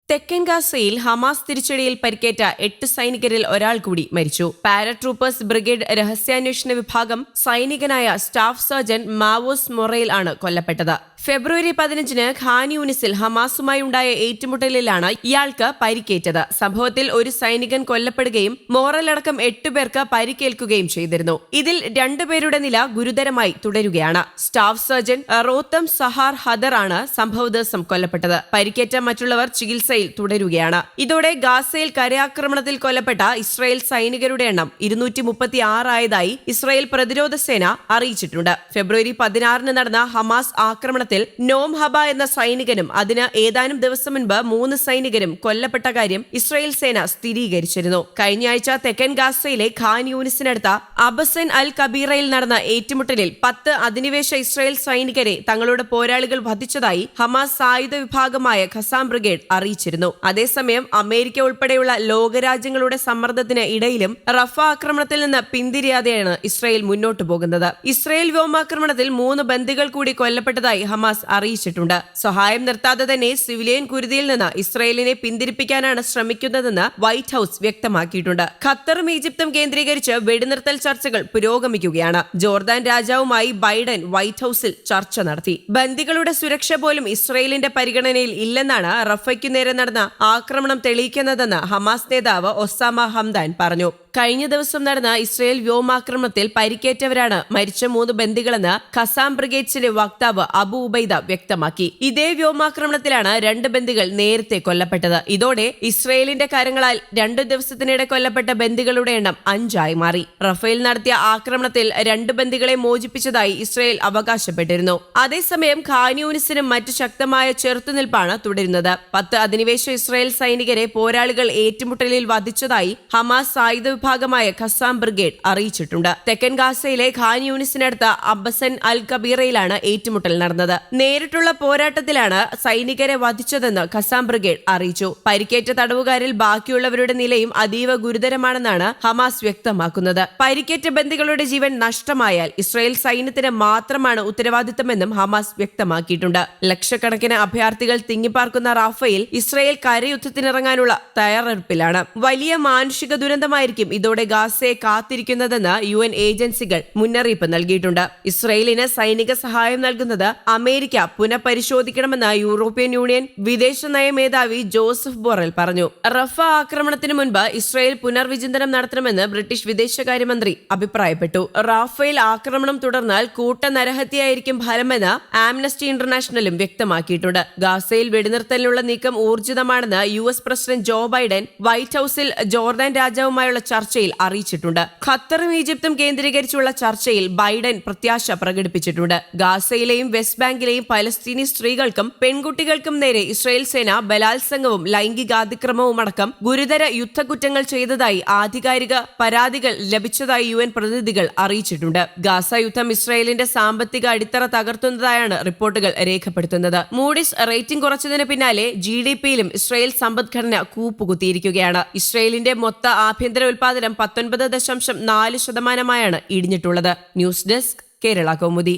തെക്കൻ ഗാസയിൽ ഹമാസ് തിരിച്ചടിയിൽ പരിക്കേറ്റ 8 സൈനികരിൽ ഒരാൾ കൂടി മരിച്ചു. പാരാട്രൂപ്പേഴ്സ് ബ്രിഗേഡ് രഹസ്യാന്വേഷണ വിഭാഗം സൈനികനായ സ്റ്റാഫ് സർജന്റ് മാവോസ് മൊറേൽ ആണ് കൊല്ലപ്പെട്ടത്. ഫെബ്രുവരി 15-ന് ഖാൻ യൂനിസിൽ ഹമാസുമായി ഉണ്ടായ ഏറ്റുമുട്ടലിലാണ് ഇയാൾക്ക് പരിക്കേറ്റത്. സംഭവത്തിൽ ഒരു സൈനികൻ കൊല്ലപ്പെടുകയും മോറലടക്കം 8 പേർക്ക് പരിക്കേൽക്കുകയും ചെയ്തിരുന്നു. ഇതിൽ 2 പേരുടെ നില ഗുരുതരമായി തുടരുകയാണ്. സ്റ്റാഫ് സർജന്റ് റോത്തം സഹാർ ഹദർ ആണ് സംഭവ ദിവസം കൊല്ലപ്പെട്ടത്. പരിക്കേറ്റ മറ്റുള്ളവർ ചികിത്സയിൽ തുടരുകയാണ്. ഇതോടെ ഗാസയിൽ കരയാക്രമണത്തിൽ കൊല്ലപ്പെട്ട ഇസ്രായേൽ സൈനികരുടെ എണ്ണം 236 ആയതായി ഇസ്രായേൽ പ്രതിരോധ സേന അറിയിച്ചിട്ടുണ്ട്. ഫെബ്രുവരി 16-ന് നടന്ന ഹമാസ് ആക്രമണത്തിൽ നോം ഹബ എന്ന സൈനികനും അതിന് ഏതാനും ദിവസം മുൻപ് 3 സൈനികരും കൊല്ലപ്പെട്ട കാര്യം ഇസ്രായേൽ സേന സ്ഥിരീകരിച്ചിരുന്നു. കഴിഞ്ഞയാഴ്ച തെക്കൻ ഗാസയിലെ ഖാൻ യൂനിസിനടുത്ത അബസൻ അൽ കബീറയിൽ നടന്ന ഏറ്റുമുട്ടലിൽ 10 അധിനിവേശ ഇസ്രായേൽ സൈനികരെ തങ്ങളുടെ പോരാളികൾ വധിച്ചതായി ഹമാസ് സായുധ വിഭാഗമായ ഖസാം ബ്രിഗേഡ് അറിയിച്ചിരുന്നു. അതേസമയം അമേരിക്ക ഉൾപ്പെടെയുള്ള ലോകരാജ്യങ്ങളുടെ സമ്മർദ്ദത്തിന് ഇടയിലും റഫ ആക്രമണത്തിൽ നിന്ന് പിന്തിരിയാതെയാണ് ഇസ്രായേൽ മുന്നോട്ടു പോകുന്നത്. ഇസ്രായേൽ വ്യോമാക്രമണത്തിൽ 3 ബന്ദികൾ കൂടി കൊല്ലപ്പെട്ടതായി ഹമാസ് അറിയിച്ചിട്ടുണ്ട്. സഹായം നിർത്താതെ തന്നെ സിവിലിയൻ കുരുതിയിൽ നിന്ന് ഇസ്രായേലിനെ പിന്തിരിപ്പിക്കാനാണ് ശ്രമിക്കുന്നതെന്ന് വൈറ്റ് ഹൌസ് വ്യക്തമാക്കിയിട്ടുണ്ട്. ഖത്തറും ഈജിപ്തും കേന്ദ്രീകരിച്ച് വെടിനിർത്തൽ ചർച്ചകൾ പുരോഗമിക്കുകയാണ്. ജോർദാൻ രാജാവുമായി ബൈഡൻ വൈറ്റ് ഹൌസിൽ ചർച്ച നടത്തി. ബന്ദികളുടെ സുരക്ഷ പോലും ഇസ്രായേലിന്റെ പരിഗണനയിൽ ഇല്ലെന്നാണ് റഫയ്ക്കു നേരെ നടന്ന ആക്രമണം തെളിയിക്കുന്നതെന്ന് ഹമാസ് നേതാവ് ഒസാമ ഹംദാൻ പറഞ്ഞു. കഴിഞ്ഞ ദിവസം നടന്ന ഇസ്രായേൽ വ്യോമാക്രമണത്തിൽ പരിക്കേറ്റവരാണ് മരിച്ച 3 ബന്ദികളെന്ന് ഖസാം ബ്രിഗേഡ്സിന്റെ വക്താവ് അബു ഉബൈദ വ്യക്തമാക്കി. ഇതേ വ്യോമാക്രമണത്തിലാണ് 2 ബന്ദികൾ നേരത്തെ കൊല്ലപ്പെട്ടത്. ഇതോടെ ഇസ്രായേലിന്റെ കരങ്ങളാൽ 2 ദിവസത്തിനിടെ കൊല്ലപ്പെട്ട ബന്ദികളുടെ എണ്ണം 5 ആയി മാറി. റഫേൽ നടത്തിയ ആക്രമണത്തിൽ 2 ബന്ദികളെ മോചിപ്പിച്ചതായി ഇസ്രായേൽ അവകാശപ്പെട്ടിരുന്നു. അതേസമയം ഖാൻ യൂനിസിനും മറ്റു ശക്തമായ ചെറുത്തുനിൽപ്പാണ് തുടരുന്നത്. 10 അധിനിവേശ ഇസ്രായേൽ സൈനികരെ പോരാളികൾ ഏറ്റുമുട്ടലിൽ വധിച്ചതായി ഹമാസ് സായുധ വിഭാഗമായ ഖസാം ബ്രിഗേഡ് അറിയിച്ചിട്ടുണ്ട്. തെക്കൻ ഗാസയിലെ ഖാൻ യൂനിസിനടുത്ത അബസൻ അൽ കബീറയിലാണ് ഏറ്റുമുട്ടൽ നടന്നത്. നേരിട്ടുള്ള പോരാട്ടത്തിലാണ് സൈനികരെ വധിച്ചതെന്ന് ഖസാം ബ്രിഗേഡ് അറിയിച്ചു. പരിക്കേറ്റ തടവുകാരിൽ ബാക്കിയുള്ളവരുടെ നിലയും അതീവ ഗുരുതരമാണെന്നാണ് ഹമാസ് വ്യക്തമാക്കുന്നത്. പരിക്കേറ്റ ബന്ദികളുടെ ജീവൻ നഷ്ടമായാൽ ഇസ്രായേൽ സൈന്യത്തിന് മാത്രമാണ് ഉത്തരവാദിത്തമെന്നും ഹമാസ് വ്യക്തമാക്കിയിട്ടുണ്ട്. ലക്ഷക്കണക്കിന് അഭയാർത്ഥികൾ തിങ്ങിപ്പാർക്കുന്ന റാഫയിൽ ഇസ്രായേൽ കരയുദ്ധത്തിനിറങ്ങാനുള്ള തയ്യാറെടുപ്പിലാണ്. വലിയ മാനുഷിക ദുരന്തമായിരിക്കും ഇതോടെ ഗാസയെ കാത്തിരിക്കുന്നതെന്ന് UN ഏജൻസികൾ മുന്നറിയിപ്പ് നൽകിയിട്ടുണ്ട്. ഇസ്രായേലിന് സൈനിക സഹായം നൽകുന്നത് അമേരിക്ക പുനഃപരിശോധിക്കണമെന്ന് യൂറോപ്യൻ യൂണിയൻ വിദേശ നയ മേധാവി ജോസഫ് ബൊറൽ പറഞ്ഞു. റഫ ആക്രമണത്തിന് മുൻപ് ഇസ്രായേൽ പുനർവിചിന്തനം നടത്തണമെന്ന് ബ്രിട്ടീഷ് വിദേശകാര്യമന്ത്രി അഭിപ്രായപ്പെട്ടു. റാഫേൽ ആക്രമണം തുടർന്നാൽ കൂട്ട നരഹത്യയായിരിക്കും ഫലമെന്ന് ആംനസ്റ്റി ഇന്റർനാഷണലും വ്യക്തമാക്കിയിട്ടുണ്ട്. ഗാസയിൽ വെടിനിർത്തലിനുള്ള നീക്കം ഊർജിതമാണെന്ന് US president Joe Biden White ഹൌസിൽ ജോർദാൻ രാജാവുമായുള്ള ചർച്ചയിൽ അറിയിച്ചിട്ടുണ്ട്. ഖത്തറും ഈജിപ്തും കേന്ദ്രീകരിച്ചുള്ള ചർച്ചയിൽ ബൈഡൻ പ്രത്യാശ പ്രകടിപ്പിച്ചിട്ടുണ്ട്. ഗാസയിലെയും വെസ്റ്റ് ബാങ്കിലെയും പലസ്തീനി സ്ത്രീകൾക്കും പെൺകുട്ടികൾക്കും നേരെ ഇസ്രായേൽ സേന ബലാത്സംഗവും ലൈംഗികാതിക്രമവും അടക്കം ഗുരുതര യുദ്ധക്കുറ്റങ്ങൾ ചെയ്തതായി ആധികാരിക പരാതികൾ ലഭിച്ചതായി UN പ്രതിനിധികൾ അറിയിച്ചിട്ടുണ്ട്. ഗാസ യുദ്ധം ഇസ്രായേലിന്റെ സാമ്പത്തിക അടിത്തറ തകർത്തുന്നതായാണ് റിപ്പോർട്ടുകൾ രേഖപ്പെടുത്തുന്നത്. മൂഡിസ് റേറ്റിംഗ് കുറച്ചതിന് പിന്നാലെ GDP-യിലും ഇസ്രായേൽ സമ്പദ്ഘടന കൂപ്പുകുത്തിയിരിക്കുകയാണ്. ഇസ്രായേലിന്റെ മൊത്ത ആഭ്യന്തര ഉൽപാദനം 19.4% ഇടിഞ്ഞിട്ടുള്ളത്. News desk Kerala Kaumudi.